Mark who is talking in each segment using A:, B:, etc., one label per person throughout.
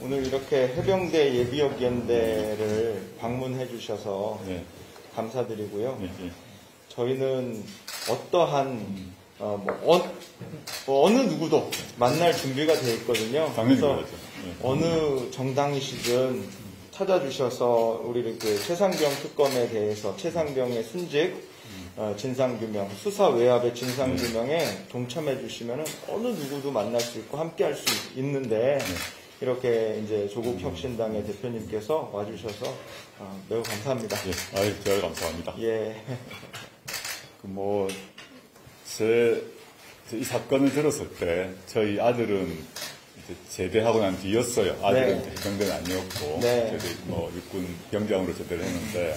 A: 오늘 이렇게 해병대 예비역연대를 방문해 주셔서
B: 네.
A: 감사드리고요.
B: 네, 네.
A: 저희는 어떠한 어느 누구도 만날 준비가 되어 있거든요.
B: 당연히
A: 그래서
B: 그렇죠. 네.
A: 어느 정당이시든 찾아주셔서 우리 이렇게 최상병 특검에 대해서 최상병의 순직, 진상규명, 수사 외압의 진상규명에 동참해 주시면 어느 누구도 만날 수 있고 함께 할 수 있는데 이렇게 이제 조국혁신당의 대표님께서 와주셔서 매우 감사합니다.
B: 예, 아유, 제가 감사합니다.
A: 예.
B: 이 사건을 들었을 때 저희 아들은 이제 제대하고 난 뒤였어요. 아들은
A: 네.
B: 해병대는 아니었고
A: 네.
B: 저도 육군 병장으로 제대를 했는데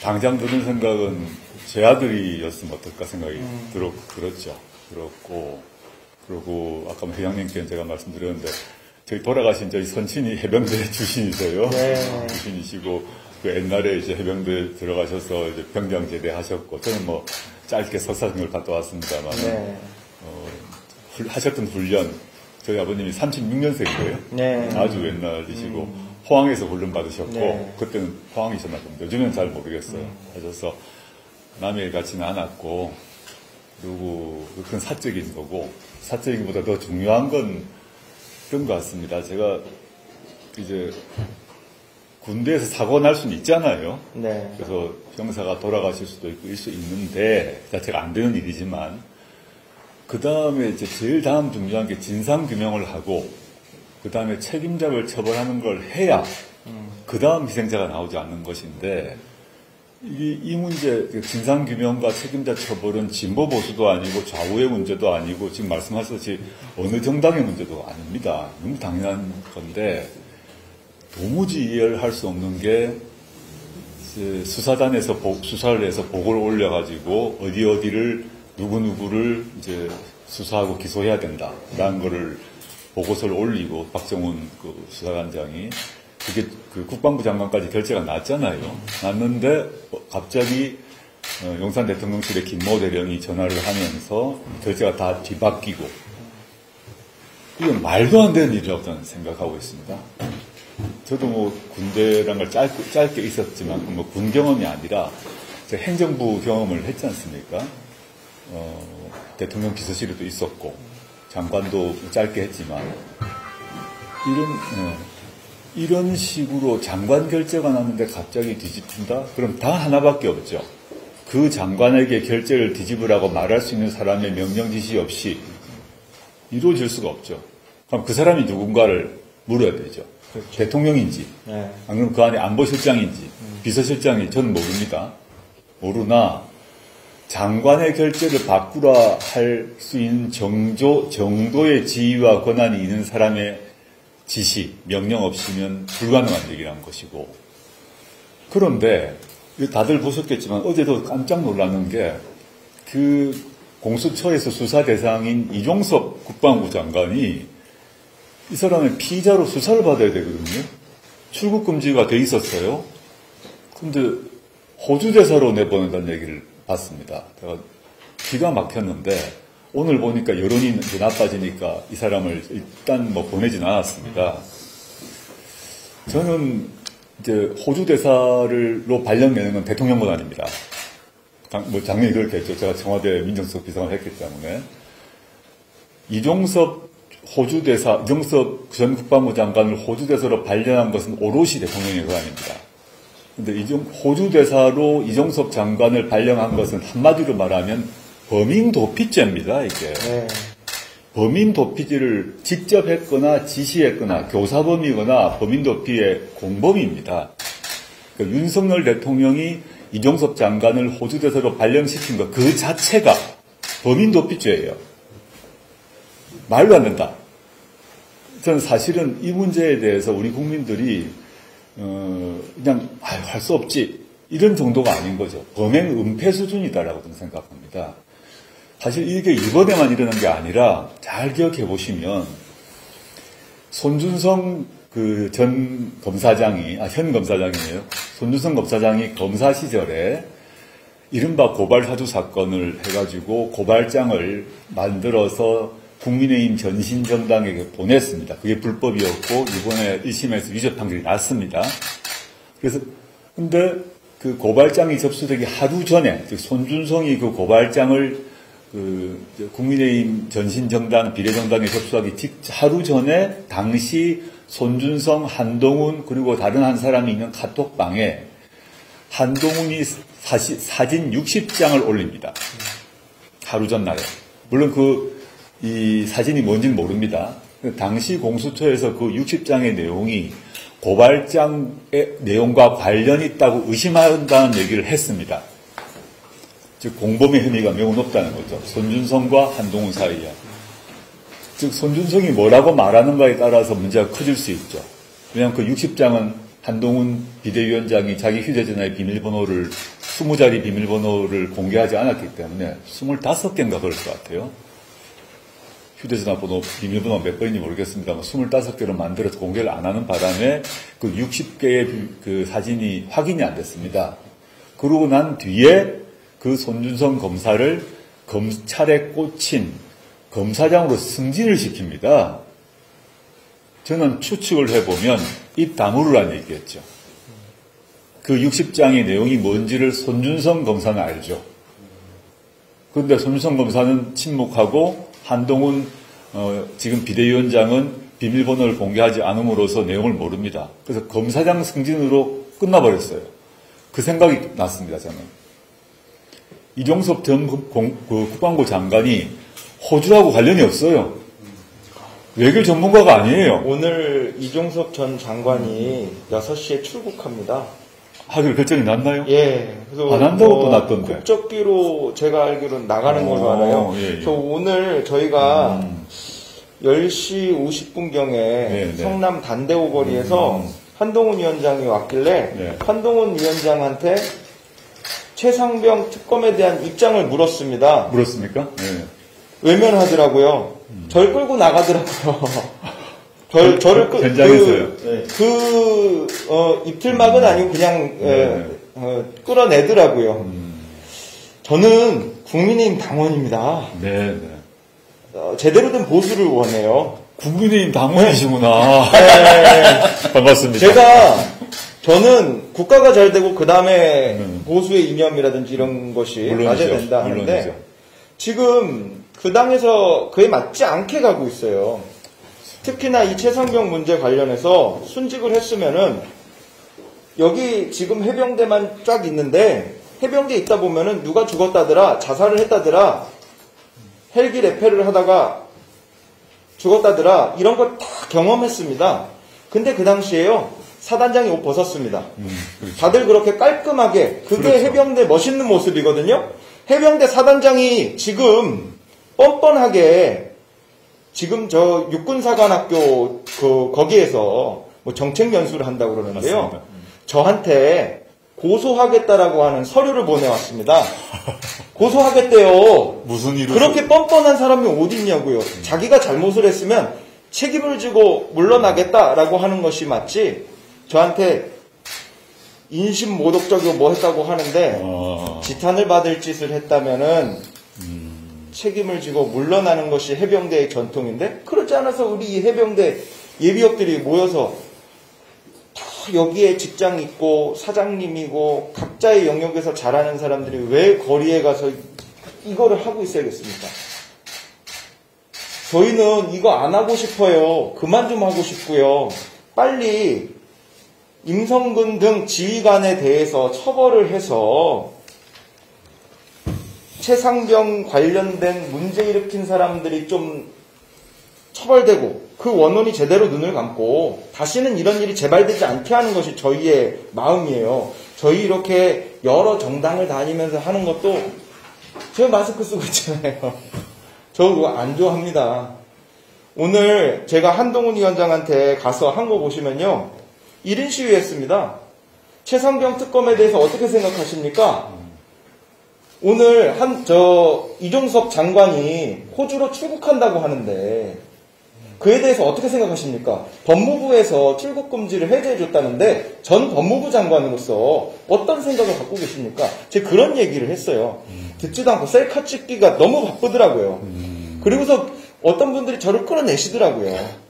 B: 당장 드는 생각은 제 아들이었으면 어떨까 생각이 들었죠. 그리고 아까 회장님께는 제가 말씀드렸는데 저희 돌아가신 저희 선친이 해병대 출신이세요.
A: 네.
B: 출신이시고 그 옛날에 이제 해병대 들어가셔서 이제 병장 제대하셨고 저는 뭐 짧게 석사생을 갔다 왔습니다만
A: 네.
B: 하셨던 훈련 저희 아버님이 36년생이에요.
A: 네.
B: 아주 옛날이시고 포항에서 훈련 받으셨고
A: 네.
B: 그때는 포항이셨나 봅니다. 요즘엔 잘 모르겠어요. 하셔서 남의 일 같지는 않았고 그리고 그건 사적인 거고 사적인보다 더 중요한 건 그런 것 같습니다. 제가 이제 군대에서 사고 날 수는 있잖아요.
A: 네.
B: 그래서 형사가 돌아가실 수도 있고 일 수 있는데 자체가 안 되는 일이지만 그 다음에 이제 제일 다음 중요한 게 진상규명을 하고 그 다음에 책임자를 처벌하는 걸 해야 그 다음 희생자가 나오지 않는 것인데 이 문제 진상규명과 책임자 처벌은 진보 보수도 아니고 좌우의 문제도 아니고 지금 말씀하셨듯이 어느 정당의 문제도 아닙니다. 너무 당연한 건데 도무지 이해를 할 수 없는 게 수사단에서 수사를 해서 보고를 올려가지고 어디를 누구를 이제 수사하고 기소해야 된다라는 거를 보고서를 올리고 박정훈 그 수사관장이 그게 그 국방부 장관까지 결재가 났잖아요. 났는데 갑자기 용산 대통령실의 김모 대령이 전화를 하면서 결재가 다 뒤바뀌고 이건 말도 안 되는 일이라고 저는 생각하고 있습니다. 저도 뭐 군대란 걸 짧게 있었지만 뭐 군 경험이 아니라 제가 행정부 경험을 했지 않습니까? 대통령 비서실에도 있었고 장관도 짧게 했지만 이런 식으로 장관 결재가 났는데 갑자기 뒤집힌다? 그럼 다 하나밖에 없죠. 그 장관에게 결재를 뒤집으라고 말할 수 있는 사람의 명령 지시 없이 이루어질 수가 없죠. 그럼 그 사람이 누군가를 물어야 되죠. 그렇죠. 대통령인지,
A: 네.
B: 안 그러면 그 안에 안보실장인지, 비서실장인지 저는 모릅니다. 모르나 장관의 결재를 바꾸라 할 수 있는 정도의 지위와 권한이 있는 사람의 지시, 명령 없이면 불가능한 얘기라는 것이고. 그런데 다들 보셨겠지만 어제도 깜짝 놀라는 게 그 공수처에서 수사 대상인 이종섭 국방부 장관이 이 사람은 피의자로 수사를 받아야 되거든요. 출국 금지가 돼 있었어요. 근데 호주 대사로 내보낸다는 얘기를 봤습니다. 제가 기가 막혔는데 오늘 보니까 여론이 나빠지니까 이 사람을 일단 뭐 보내진 않았습니다. 저는 이제 호주 대사로 발령내는 건 대통령 권한입니다. 뭐 작년에 그렇게 했죠. 제가 청와대 민정수석 비서관을 했기 때문에. 이종섭 전 국방부 장관을 호주 대사로 발령한 것은 오롯이 대통령의 권한입니다. 근데 호주 대사로 이종섭 장관을 발령한 것은 한마디로 말하면 범인 도피죄입니다, 이게.
A: 네.
B: 범인 도피죄를 직접 했거나 지시했거나 교사범이거나 범인 도피의 공범입니다. 그러니까 윤석열 대통령이 이종섭 장관을 호주 대사로 발령시킨 것 그 자체가 범인 도피죄예요. 말도 안 된다. 저는 사실은 이 문제에 대해서 우리 국민들이 그냥 할 수 없지 이런 정도가 아닌 거죠. 범행 은폐 수준이다라고 저는 생각합니다. 사실 이게 이번에만 일어난 게 아니라 잘 기억해 보시면 손준성 그 전 검사장이 현 검사장이에요. 손준성 검사장이 검사 시절에 이른바 고발 사주 사건을 해가지고 고발장을 만들어서 국민의힘 전신정당에게 보냈습니다. 그게 불법이었고 이번에 1심에서 유죄 판결이 났습니다. 그래서 근데 그 고발장이 접수되기 하루 전에 즉 손준성이 그 고발장을 국민의힘 전신정당 비례정당에 접수하기 하루 전에 당시 손준성, 한동훈 그리고 다른 한 사람이 있는 카톡방에 한동훈이 사진 60장을 올립니다. 하루 전날에. 물론 이 사진이 뭔지는 모릅니다. 당시 공수처에서 그 60장의 내용이 고발장의 내용과 관련이 있다고 의심한다는 얘기를 했습니다. 즉 공범의 혐의가 매우 높다는 거죠. 손준성과 한동훈 사이에. 즉 손준성이 뭐라고 말하는가에 따라서 문제가 커질 수 있죠. 왜냐하면 그 60장은 한동훈 비대위원장이 자기 휴대전화의 비밀번호를 20자리 비밀번호를 공개하지 않았기 때문에 25개인가 그럴 것 같아요. 휴대전화 번호, 비밀번호 몇 번인지 모르겠습니다만 25개로 만들어서 공개를 안 하는 바람에 그 60개의 그 사진이 확인이 안 됐습니다. 그러고 난 뒤에 그 손준성 검사를 검찰에 꽂힌 검사장으로 승진을 시킵니다. 저는 추측을 해보면 입 다물으라는 얘기겠죠. 그 60장의 내용이 뭔지를 손준성 검사는 알죠. 그런데 손준성 검사는 침묵하고 한동훈 지금 비대위원장은 비밀번호를 공개하지 않음으로써 내용을 모릅니다. 그래서 검사장 승진으로 끝나버렸어요. 그 생각이 났습니다. 저는. 이종섭 전 국방부 장관이 호주하고 관련이 없어요. 외교 전문가가 아니에요.
A: 오늘 이종섭 전 장관이 6시에 출국합니다.
B: 하기로 결정이 났나요?
A: 예. 그래서
B: 안 한다고 또 났던데.
A: 국적기로 제가 알기로는 나가는 걸로 알아요.
B: 예, 예.
A: 그래서 오늘 저희가 10시 50분경에
B: 네.
A: 성남 단대오 거리에서 한동훈 위원장이 왔길래
B: 네.
A: 한동훈 위원장한테 최상병 특검에 대한 입장을 물었습니다.
B: 물었습니까? 네.
A: 외면하더라고요. 절 끌고 나가더라고요. 저를
B: 현장에서요.
A: 입틀막은 아니고 그냥 끌어내더라고요. 저는 국민의힘 당원입니다.
B: 네.
A: 제대로 된 보수를 원해요.
B: 국민의힘 당원이시구나. 반갑습니다.
A: 저는 국가가 잘 되고 그 다음에 보수의 이념이라든지 이런 것이 맞아야 된다 하는데
B: 물론이죠.
A: 지금 그 당에서 그에 맞지 않게 가고 있어요. 특히나 이 최상병 문제 관련해서 순직을 했으면은 여기 지금 해병대만 쫙 있는데 해병대에 있다 보면은 누가 죽었다더라, 자살을 했다더라, 헬기 레페를 하다가 죽었다더라 이런 걸 다 경험했습니다. 근데 그 당시에요 사단장이 옷 벗었습니다.
B: 그렇죠.
A: 다들 그렇게 깔끔하게 그게
B: 그렇죠.
A: 해병대 멋있는 모습이거든요. 해병대 사단장이 지금 뻔뻔하게 지금 저 육군사관학교 거기에서 뭐 정책 연수를 한다고 그러는데요.
B: 맞습니다.
A: 저한테 고소하겠다라고 하는 서류를 보내왔습니다. 고소하겠대요.
B: 무슨 일을
A: 그렇게 뻔뻔한 사람이 어디 있냐고요. 자기가 잘못을 했으면 책임을 지고 물러나겠다라고 하는 것이 맞지. 저한테 인신모독적이고 뭐 했다고 하는데 지탄을 받을 짓을 했다면은 책임을 지고 물러나는 것이 해병대의 전통인데 그렇지 않아서 우리 이 해병대 예비역들이 모여서 다 여기에 직장 있고 사장님이고 각자의 영역에서 잘하는 사람들이 왜 거리에 가서 이거를 하고 있어야겠습니까? 저희는 이거 안 하고 싶어요. 그만 좀 하고 싶고요. 빨리 임성근 등 지휘관에 대해서 처벌을 해서 최상병 관련된 문제 일으킨 사람들이 좀 처벌되고 그 원혼이 제대로 눈을 감고 다시는 이런 일이 재발되지 않게 하는 것이 저희의 마음이에요. 저희 이렇게 여러 정당을 다니면서 하는 것도 제가 마스크 쓰고 있잖아요. 저 그거 안 좋아합니다. 오늘 제가 한동훈 위원장한테 가서 한 거 보시면요. 1인 시위했습니다. 최상병 특검에 대해서 어떻게 생각하십니까? 오늘 이종섭 장관이 호주로 출국한다고 하는데 그에 대해서 어떻게 생각하십니까? 법무부에서 출국 금지를 해제해줬다는데 전 법무부 장관으로서 어떤 생각을 갖고 계십니까? 제가 그런 얘기를 했어요. 듣지도 않고 셀카 찍기가 너무 바쁘더라고요. 그리고서 어떤 분들이 저를 끌어내시더라고요.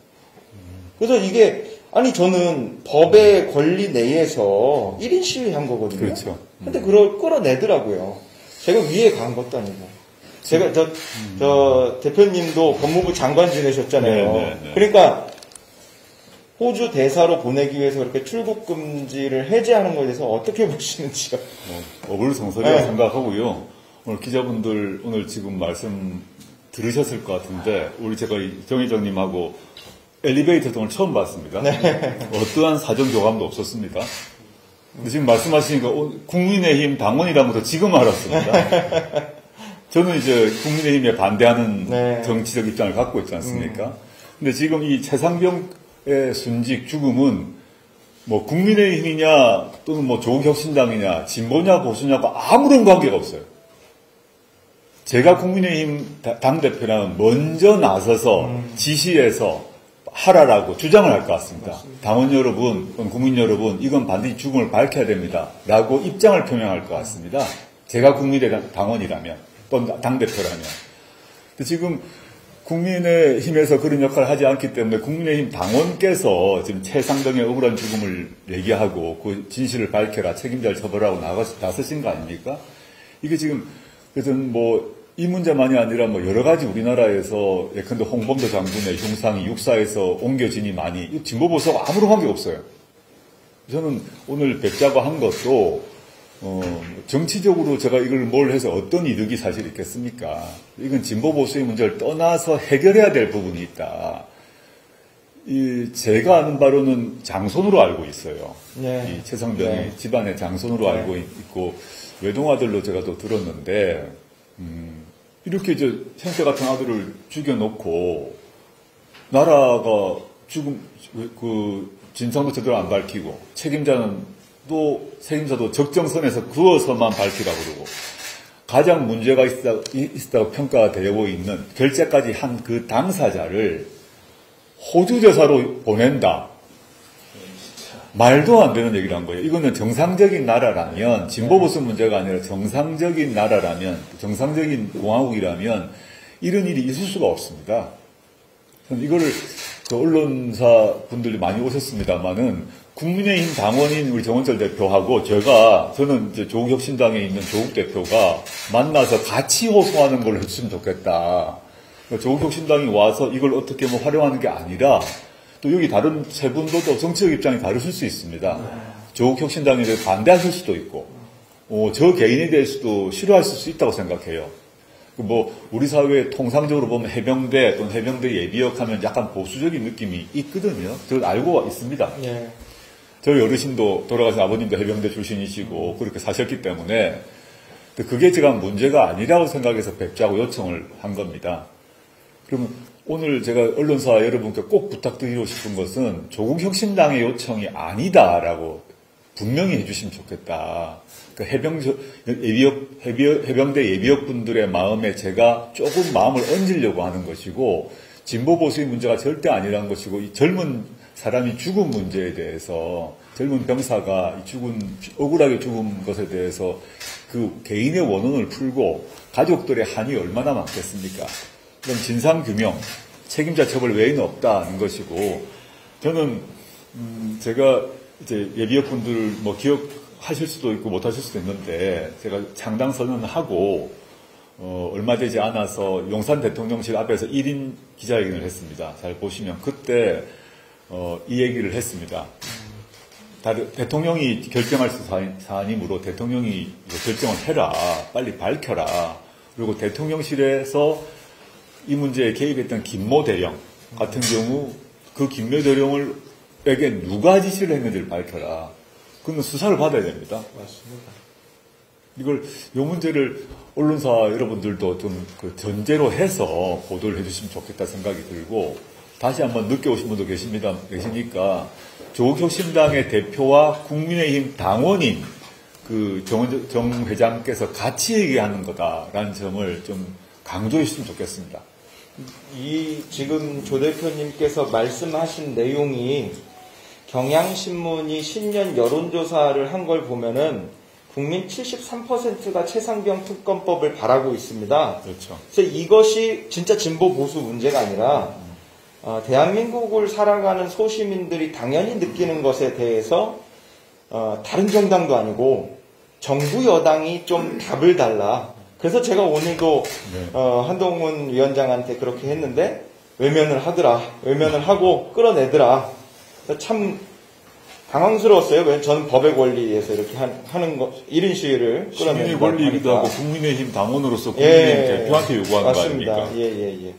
A: 그래서 이게 아니 저는 법의 권리 내에서 1인 시위한 거거든요.
B: 그렇죠.
A: 근데 그걸 끌어내더라고요. 제가 위에 간 것도 아니고. 제가 저 대표님도 법무부 장관 지내셨잖아요.
B: 네.
A: 그러니까 호주 대사로 보내기 위해서 그렇게 출국 금지를 해제하는 것에 대해서 어떻게 보시는지요?
B: 어불성설이라고
A: 네.
B: 생각하고요. 오늘 기자분들 오늘 지금 말씀 들으셨을 것 같은데 우리 제가 정 회장님하고 엘리베이터 통을 처음 봤습니다. 어떠한 사전 교감도 없었습니다. 근데 지금 말씀하시니까 국민의힘 당원이라는 것도 지금 알았습니다. 저는 이제 국민의힘에 반대하는
A: 네.
B: 정치적 입장을 갖고 있지 않습니까? 근데 지금 이 최상병의 순직 죽음은 뭐 국민의힘이냐 또는 뭐 조국혁신당이냐 진보냐 보수냐가 아무런 관계가 없어요. 제가 국민의힘 당대표라면 먼저 나서서 지시해서 하라라고 주장을 할 것 같습니다.
A: 맞습니다.
B: 당원 여러분, 국민 여러분, 이건 반드시 죽음을 밝혀야 됩니다. 라고 입장을 표명할 것 같습니다. 제가 국민의 당원이라면, 또는 당대표라면. 근데 지금 국민의힘에서 그런 역할을 하지 않기 때문에 국민의힘 당원께서 지금 최상병의 억울한 죽음을 얘기하고 그 진실을 밝혀라, 책임자를 처벌하고 나서신 거 아닙니까? 이게 지금, 그래서 뭐, 이 문제만이 아니라 뭐 여러 가지 우리나라에서 예컨대 홍범도 장군의 흉상이 육사에서 옮겨지니 많이 진보 보수하고 아무런 관계가 없어요. 저는 오늘 뵙자고 한 것도 정치적으로 제가 이걸 뭘 해서 어떤 이득이 사실 있겠습니까? 이건 진보 보수의 문제를 떠나서 해결해야 될 부분이 있다. 제가 아는 바로는 장손으로 알고 있어요.
A: 네.
B: 이 최상병이
A: 네.
B: 집안의 장손으로 알고 있고 외동아들로 제가 또 들었는데 이렇게 이제 형제 같은 아들을 죽여놓고 나라가 죽음 그 진상도 제대로 안 밝히고 책임자도 적정선에서 그어서만 밝히라고 그러고 가장 문제가 있다고 평가되고 있는 결재까지 한 그 당사자를 호주 대사로 보낸다. 말도 안 되는 얘기를 한 거예요. 이거는 정상적인 나라라면, 진보보수 문제가 아니라 정상적인 나라라면, 정상적인 공화국이라면, 이런 일이 있을 수가 없습니다. 이거를, 언론사 분들이 많이 오셨습니다만은, 국민의힘 당원인 우리 정원철 대표하고 저는 이제 조국혁신당에 있는 조국 대표가 만나서 같이 호소하는 걸 했으면 좋겠다. 조국혁신당이 와서 이걸 어떻게 뭐 활용하는 게 아니라, 또 여기 다른 세 분도 또 정치적 입장이 다르실 수 있습니다. 조국혁신당에 대해 반대하실 수도 있고, 저 개인에 대해서도 싫어하실 수 있다고 생각해요. 뭐 우리 사회에 통상적으로 보면 해병대 또는 해병대 예비역 하면 약간 보수적인 느낌이 있거든요. 저는 알고 있습니다.
A: 네.
B: 저희 어르신도 돌아가신 아버님도 해병대 출신이시고 그렇게 사셨기 때문에 그게 제가 문제가 아니라고 생각해서 뵙자고 요청을 한 겁니다. 그러면 오늘 제가 언론사 여러분께 꼭 부탁드리고 싶은 것은 조국혁신당의 요청이 아니다라고 분명히 해주시면 좋겠다. 그러니까 해병대 예비역 분들의 마음에 제가 조금 마음을 얹으려고 하는 것이고 진보 보수의 문제가 절대 아니라는 것이고 이 젊은 사람이 죽은 문제에 대해서 젊은 병사가 억울하게 죽은 것에 대해서 그 개인의 원혼을 풀고 가족들의 한이 얼마나 많겠습니까? 그럼 진상규명, 책임자 처벌 외에는 없다는 것이고, 저는, 제가 이제 예비역 분들 뭐 기억하실 수도 있고 못하실 수도 있는데, 제가 창당 선언하고, 얼마 되지 않아서 용산 대통령실 앞에서 1인 기자회견을 했습니다. 잘 보시면, 그때, 이 얘기를 했습니다. 대통령이 결정할 사안이므로 대통령이 결정을 해라. 빨리 밝혀라. 그리고 대통령실에서 이 문제에 개입했던 김모 대령 같은 경우 그 김모 대령에게 누가 지시를 했는지를 밝혀라. 그러면 수사를 받아야 됩니다.
A: 맞습니다.
B: 이 문제를 언론사 여러분들도 좀 그 전제로 해서 보도를 해주시면 좋겠다 생각이 들고 다시 한번 늦게 오신 분도 계시니까 조국혁신당의 대표와 국민의힘 당원인 그 정 회장께서 같이 얘기하는 거다라는 점을 좀 강조해 주시면 좋겠습니다.
A: 지금 조 대표님께서 말씀하신 내용이 경향신문이 신년 여론조사를 한 걸 보면은 국민 73%가 최상병 특검법을 바라고 있습니다.
B: 그렇죠.
A: 그래서 이것이 진짜 진보 보수 문제가 아니라 대한민국을 살아가는 소시민들이 당연히 느끼는 것에 대해서 다른 정당도 아니고 정부 여당이 좀 답을 달라. 그래서 제가 오늘도 한동훈 위원장한테 그렇게 했는데 외면을 하더라. 외면을 하고 끌어내더라. 참 당황스러웠어요. 왜 저는 법의 권리에서 이렇게 하는 거 1인 시위를 끌어내는
B: 시민의 권리이기도 하고 국민의힘 당원으로서 국민의힘 대표한테 요구하는 거
A: 맞습니다.
B: 아닙니까?
A: 예.